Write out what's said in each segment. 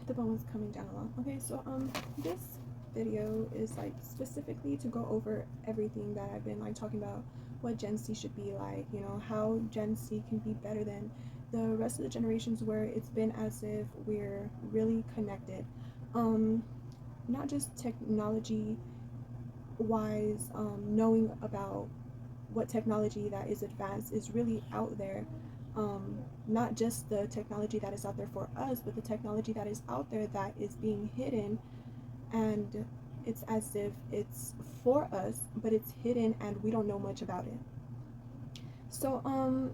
the bone was coming down a lot. Okay, so this video is like specifically to go over everything that I've been like talking about, what Gen Z should be like, you know, how Gen Z can be better than the rest of the generations, where it's been as if we're really connected, not just technology wise, knowing about what technology that is advanced is really out there, not just the technology that is out there for us, but the technology that is out there that is being hidden, and it's as if it's for us, but it's hidden and we don't know much about it. So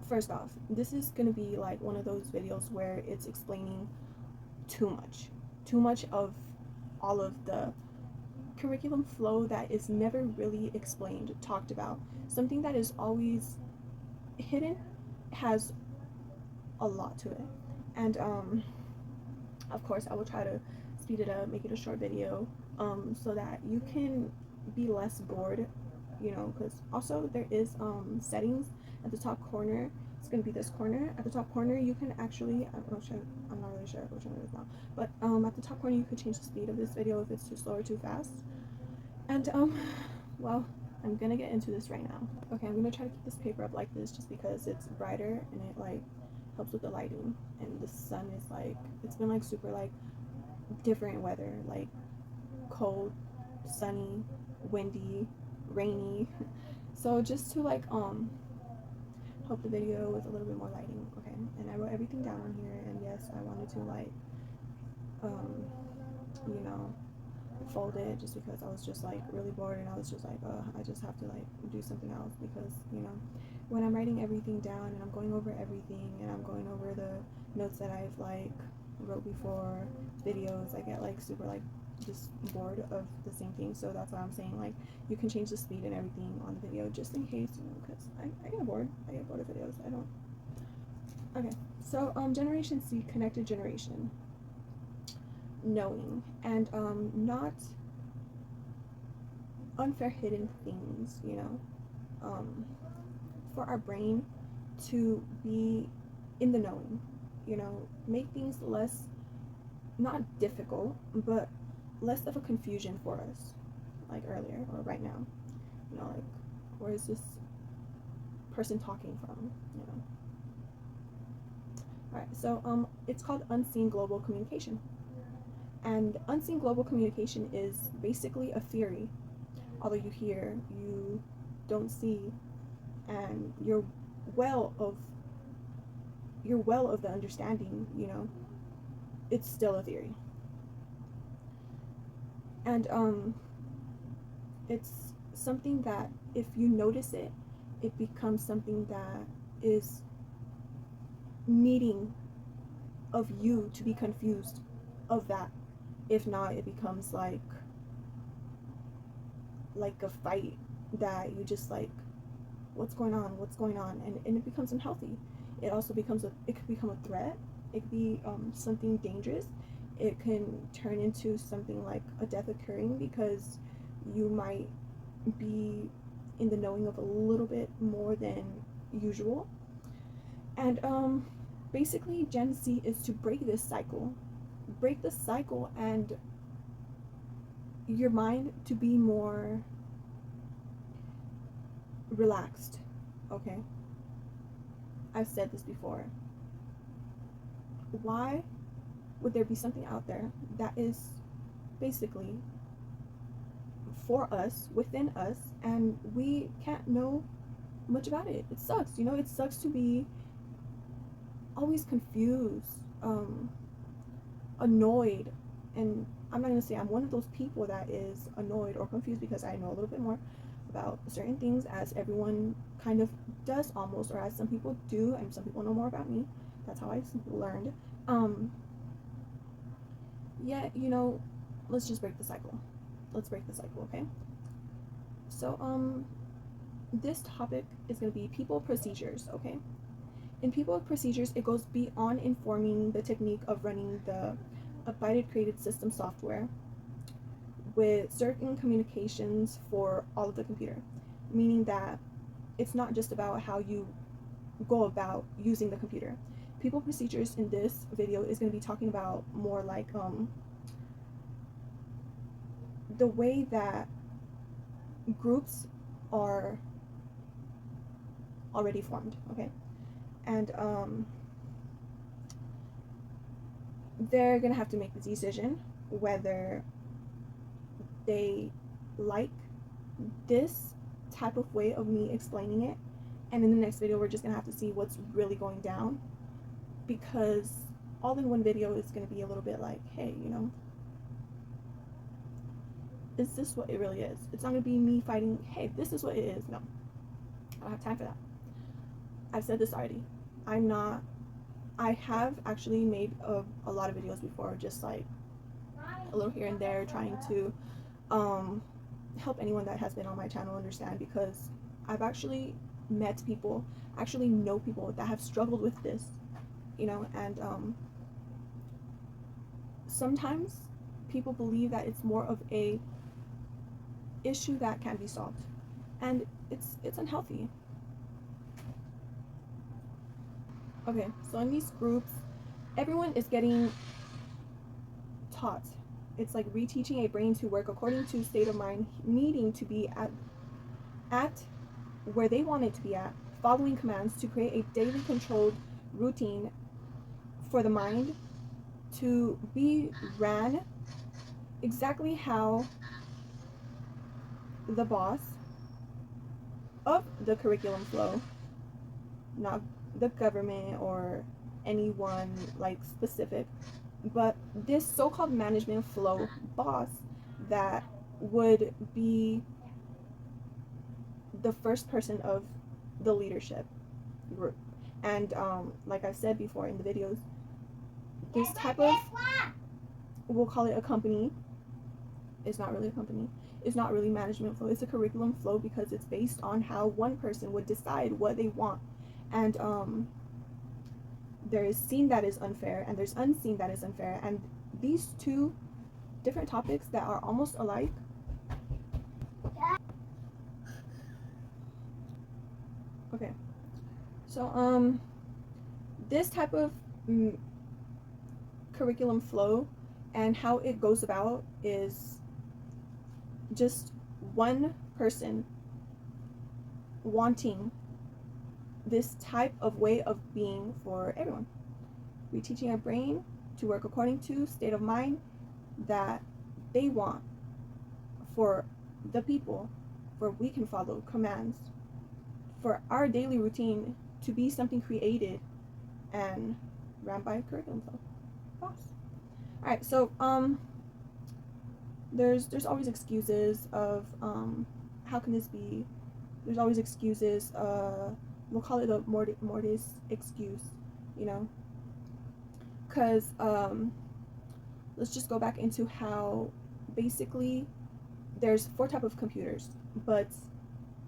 first off, this is gonna be like one of those videos where it's explaining too much of all of the curriculum flow that is never really explained, talked about. Something that is always hidden has a lot to it. And of course, I will try to speed it up, make it a short video, so that you can be less bored, you know, because also there is settings at the top corner. It's going to be this corner. At the top corner, you can actually, I'm not really sure which one it is now, but at the top corner, you can change the speed of this video if it's too slow or too fast. And well, I'm gonna get into this right now. Okay, I'm gonna try to keep this paper up like this just because it's brighter and it like helps with the lighting, and the sun is like, it's been like super like different weather, like cold, sunny, windy, rainy. So just to like help the video with a little bit more lighting. Okay, and I wrote everything down on here, and yes, I wanted to like you know, fold it just because I was just like really bored, and I was just like, I just have to like do something else, because you know, when I'm writing everything down and I'm going over everything and I'm going over the notes that I've like wrote before videos, I get like super like just bored of the same thing. So that's why I'm saying like you can change the speed and everything on the video just in case, you know, because I get bored. I get bored of videos. I don't. Okay, so Generation Z, connected generation, knowing, and not unfair hidden things, you know, for our brain to be in the knowing, you know, make things less, not difficult, but less of a confusion for us, like earlier or right now, you know, like, where is this person talking from, you know. All right, so it's called unseen global communication, and unseen global communication is basically a theory. Although you hear, you don't see, and you're well of the understanding, you know, it's still a theory. And it's something that if you notice it, it becomes something that is needing of you to be confused of that. If not, it becomes like a fight that you just like, what's going on, and it becomes unhealthy. It also becomes it could become a threat. It could be something dangerous. It can turn into something like a death occurring, because you might be in the knowing of a little bit more than usual. And basically Gen Z is to break the cycle, and your mind to be more relaxed. Okay, I've said this before. Why would there be something out there that is basically for us, within us, and we can't know much about it? It sucks, you know. It sucks to be always confused, annoyed, and I'm not gonna say I'm one of those people that is annoyed or confused, because I know a little bit more about certain things, as everyone kind of does almost, or as some people do, and some people know more about me. That's how I learned. Yeah, you know, let's just break the cycle. Let's break the cycle, okay? So this topic is going to be people procedures, okay? In people procedures, it goes beyond informing the technique of running the abided created system software with certain communications for all of the computer, meaning that it's not just about how you go about using the computer. people procedures in this video is going to be talking about more like the way that groups are already formed, okay? And they're gonna have to make the decision whether they like this type of way of me explaining it, and in the next video we're just gonna have to see what's really going down, because all in one video is gonna be a little bit like, hey, you know, is this what it really is? It's not gonna be me fighting, hey, this is what it is. No, I don't have time for that. I've said this already. I have actually made a lot of videos before, just like a little here and there, trying to help anyone that has been on my channel understand, because I've actually met people, actually know people that have struggled with this, you know, and sometimes people believe that it's more of a issue that can be solved, and it's unhealthy. Okay, so in these groups, everyone is getting taught. It's like reteaching a brain to work according to state of mind, needing to be at where they want it to be at, following commands to create a daily controlled routine for the mind to be ran exactly how the boss of the curriculum flow, not the government or anyone like specific, but this so-called management flow boss that would be the first person of the leadership group. And like I've said before in the videos, this type of, we'll call it a company, it's not really a company, it's not really management flow, it's a curriculum flow, because it's based on how one person would decide what they want. And there is seen that is unfair, and there's unseen that is unfair, and these two different topics that are almost alike okay, so this type of curriculum flow and how it goes about is just one person wanting this type of way of being for everyone. We're teaching our brain to work according to state of mind that they want for the people, for we can follow commands, for our daily routine to be something created and ran by a curriculum flow boss. All right, so there's always excuses of how can this be? There's always excuses. We'll call it a mortis excuse, you know, because let's just go back into how basically there's 4 types of computers, but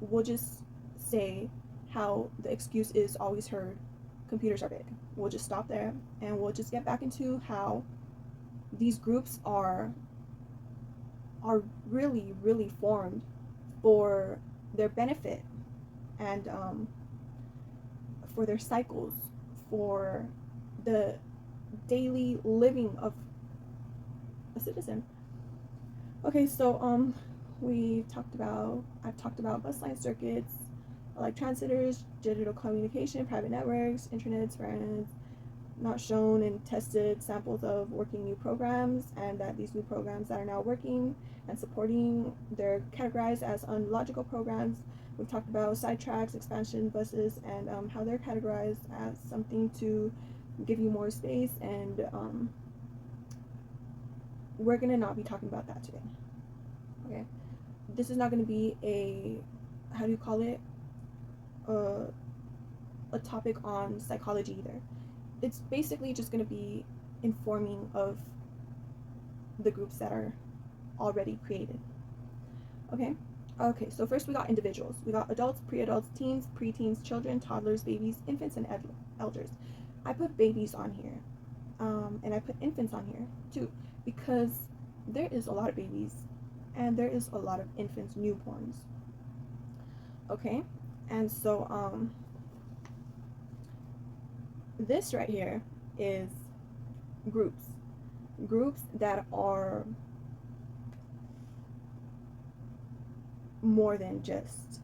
we'll just say how the excuse is always heard, computers are big. We'll just stop there, and we'll just get back into how these groups are really, really formed for their benefit, and for their cycles, for the daily living of a citizen. Okay, so I've talked about bus line circuits, like transmitters, digital communication, private networks, internets, friends, not shown and tested samples of working new programs, and that these new programs that are now working and supporting, they're categorized as unlogical programs. We've talked about sidetracks, expansion buses, and how they're categorized as something to give you more space, and we're gonna not be talking about that today. Okay, this is not gonna be a, how do you call it, a topic on psychology either. It's basically just gonna be informing of the groups that are already created. Okay, so first we got individuals. We got adults, pre-adults, teens, preteens, children, toddlers, babies, infants, and elders. I put babies on here, and I put infants on here too, because there is a lot of babies and there is a lot of infants, newborns. Okay, and so This right here is groups that are more than just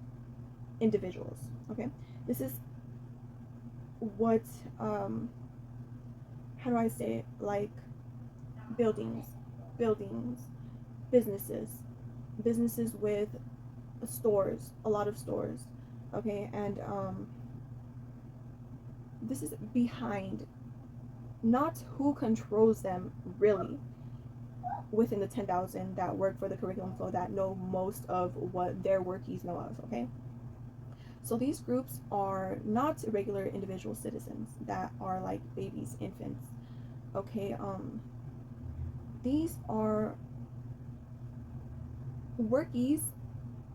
individuals. Okay, this is what how do I say it, like buildings buildings businesses businesses with stores, a lot of stores. Okay, and this is behind, not who controls them really, within the 10,000 that work for the curriculum flow that know most of what their workies know of. Okay, so these groups are not regular individual citizens that are like babies, infants. Okay, these are workies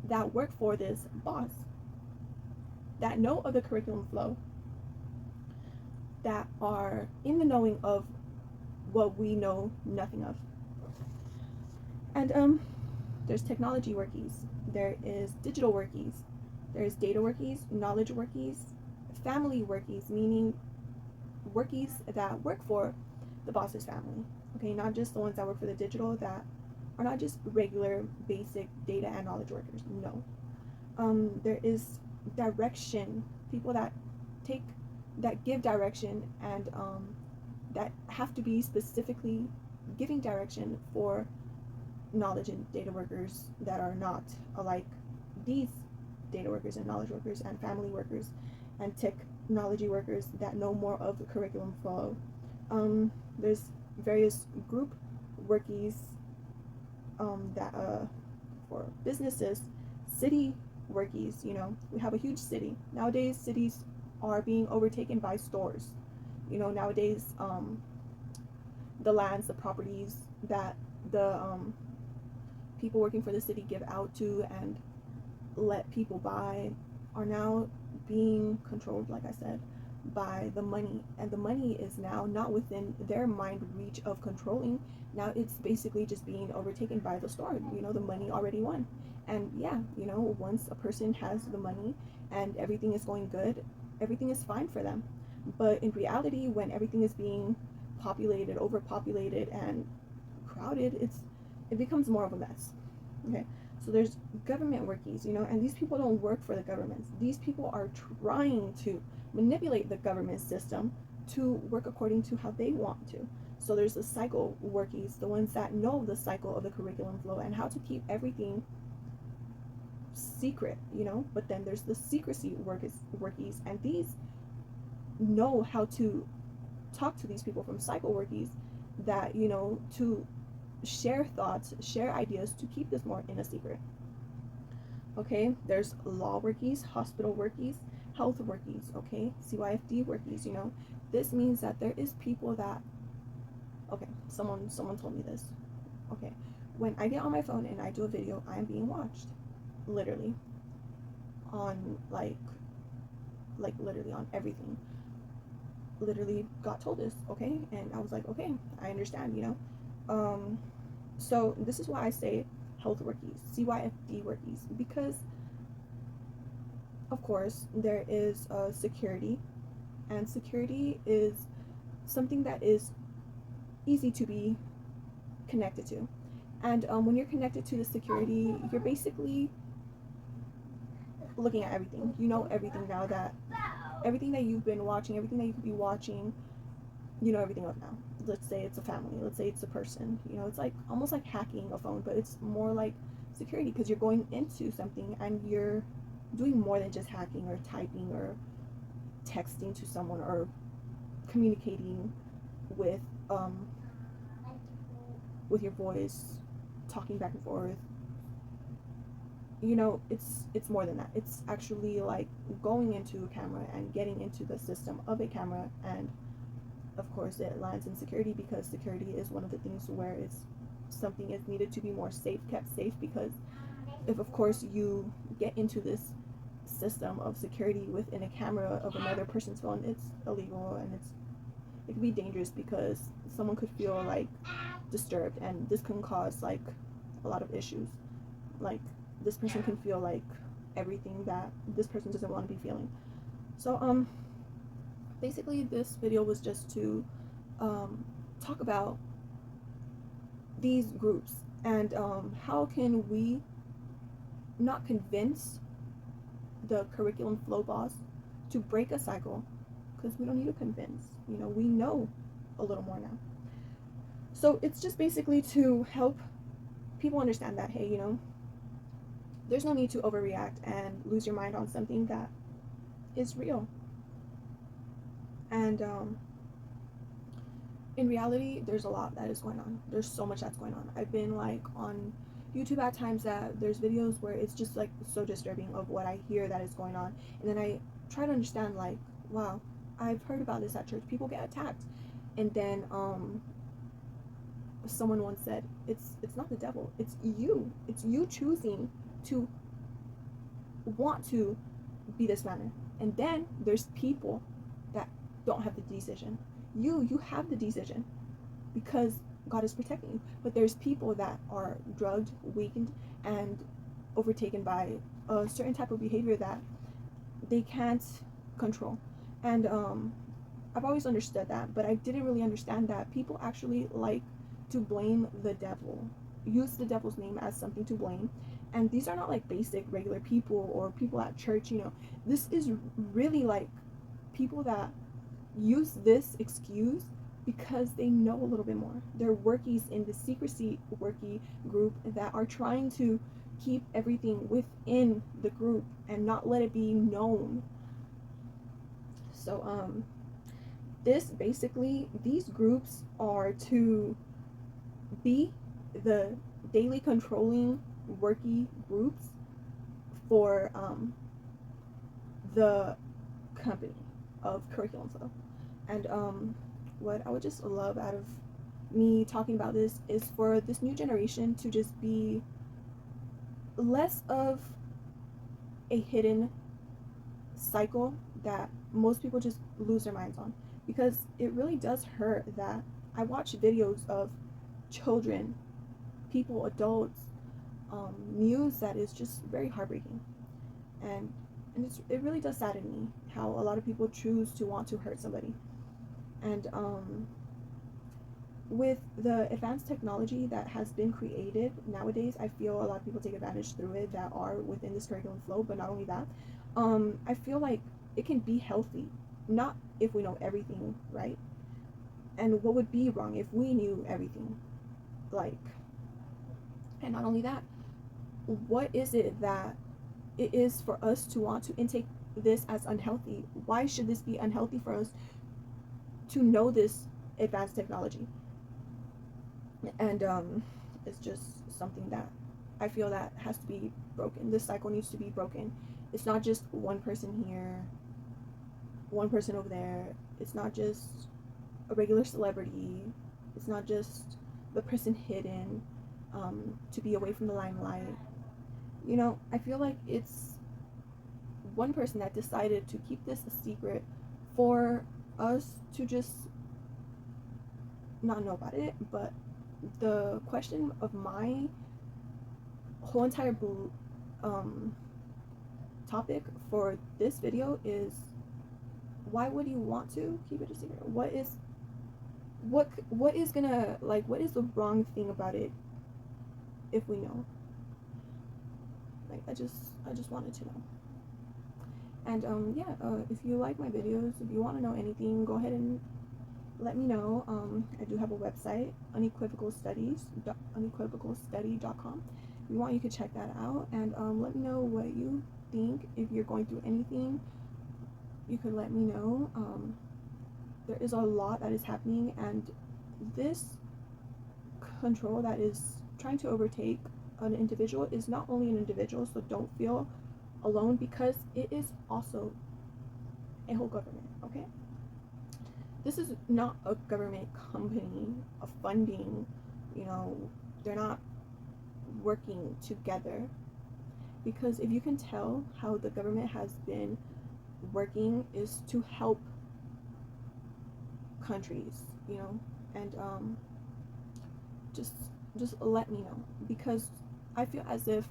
that work for this boss, that know of the curriculum flow, that are in the knowing of what we know nothing of. And there's technology workies, there is digital workies, there's data workies, knowledge workies, family workies, meaning workies that work for the boss's family. Okay, not just the ones that work for the digital, that are not just regular basic data and knowledge workers. No. There is direction, people that take, that give direction, and that have to be specifically giving direction for knowledge and data workers that are not alike these data workers and knowledge workers and family workers and technology workers that know more of the curriculum flow. There's various group workies that for businesses, city workies. You know, we have a huge city nowadays. Cities are being overtaken by stores. You know, nowadays the lands, the properties that the people working for the city give out to and let people buy are now being controlled, like I said, by the money. And the money is now not within their mind reach of controlling. Now it's basically just being overtaken by the store. You know, the money already won. And yeah, you know, once a person has the money and everything is going good, everything is fine for them. But in reality, when everything is being populated, overpopulated, and crowded, it becomes more of a mess. Okay, so there's government workies, you know, and these people don't work for the governments. These people are trying to manipulate the government system to work according to how they want to. So there's the cycle workies, the ones that know the cycle of the curriculum flow and how to keep everything secret, you know. But then there's the secrecy workies, and these know how to talk to these people from cycle workies that, you know, to share thoughts, share ideas to keep this more in a secret. Okay, there's law workies, hospital workies, health workies, okay, CYFD workies. You know, this means that there is people that, okay, someone told me this. Okay, when I get on my phone and I do a video, I am being watched, literally, on like literally on everything. Literally got told this, okay, and I was like, okay, I understand, you know. So this is why I say health workies, CYFD workies, because of course there is security, and security is something that is easy to be connected to. And when you're connected to the security, you're basically looking at everything. You know everything now, that everything that you've been watching, everything that you could be watching, you know everything of now. Let's say it's a family, let's say it's a person. You know, it's like almost like hacking a phone, but it's more like security, because you're going into something and you're doing more than just hacking or typing or texting to someone or communicating with with your voice, talking back and forth. You know, it's more than that. It's actually like going into a camera and getting into the system of a camera. And of course it lands in security, because security is one of the things where it's something is needed to be more safe, kept safe, because if of course you get into this system of security within a camera of another person's phone, it's illegal, and it can be dangerous, because someone could feel like disturbed, and this can cause like a lot of issues. Like this person can feel like everything that this person doesn't want to be feeling. So Basically, this video was just to talk about these groups and how can we not convince the curriculum flow boss to break a cycle, because we don't need to convince, we know a little more now. So it's just basically to help people understand that, hey, there's no need to overreact and lose your mind on something that is real. And in reality, there's a lot that is going on. There's so much that's going on. I've been like on YouTube at times that there's videos where it's just like so disturbing of what I hear that is going on, and then I try to understand, like, wow, I've heard about this at church. People get attacked, and then someone once said, it's not the devil, it's you. It's you choosing to want to be this manner. And then there's people that don't have the decision. You have the decision because God is protecting you. But there's people that are drugged, weakened, and overtaken by a certain type of behavior that they can't control. And I've always understood that, but I didn't really understand that people actually like to blame the devil, use the devil's name as something to blame. And these are not like basic regular people or people at church. This is really like people that use this excuse because they know a little bit more. They're workies in the secrecy workie group that are trying to keep everything within the group and not let it be known. So these groups are to be the daily controlling worky groups for the company of Curriculum Flow. And what I would just love out of me talking about this is for this new generation to just be less of a hidden cycle that most people just lose their minds on, because it really does hurt that I watch videos of children, people, adults, news that is just very heartbreaking, and it really does sadden me how a lot of people choose to want to hurt somebody. And with the advanced technology that has been created nowadays, I feel a lot of people take advantage through it that are within this curriculum flow. But not only that, I feel like it can be healthy, not if we know everything, right? And what would be wrong if we knew everything? Like, and not only that, what is it that it is for us to want to intake this as unhealthy? Why should this be unhealthy for us to know this advanced technology? And it's just something that I feel that has to be broken. This cycle needs to be broken. It's not just one person here, one person over there. It's not just a regular celebrity. It's not just the person hidden to be away from the limelight. I feel like it's one person that decided to keep this a secret for us to just not know about it. But the question of my whole entire topic for this video is, why would you want to keep it a secret? What is gonna, like, what is the wrong thing about it if we know? Like, I just wanted to know. And if you like my videos, if you want to know anything, go ahead and let me know. I do have a website, unequivocalstudy.com. If you want, you could check that out, and let me know what you think. If you're going through anything, you could let me know. There is a lot that is happening, and this control that is trying to overtake an individual is not only an individual, so don't feel alone, because it is also a whole government, okay? This is not a government company, a funding, they're not working together. Because if you can tell how the government has been working is to help countries, and just let me know, because I feel as if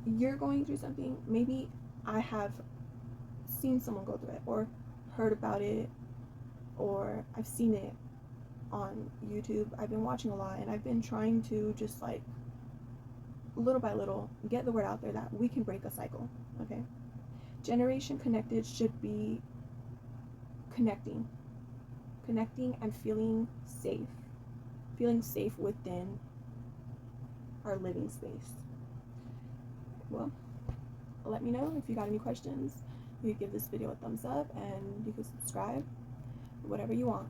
you're going through something. Maybe I have seen someone go through it or heard about it or I've seen it on YouTube. I've been watching a lot, and I've been trying to just like little by little get the word out there that we can break a cycle. Okay, Generation Connected should be connecting, and feeling safe within our living space. Well, let me know if you got any questions. You can give this video a thumbs up, and you can subscribe, whatever you want.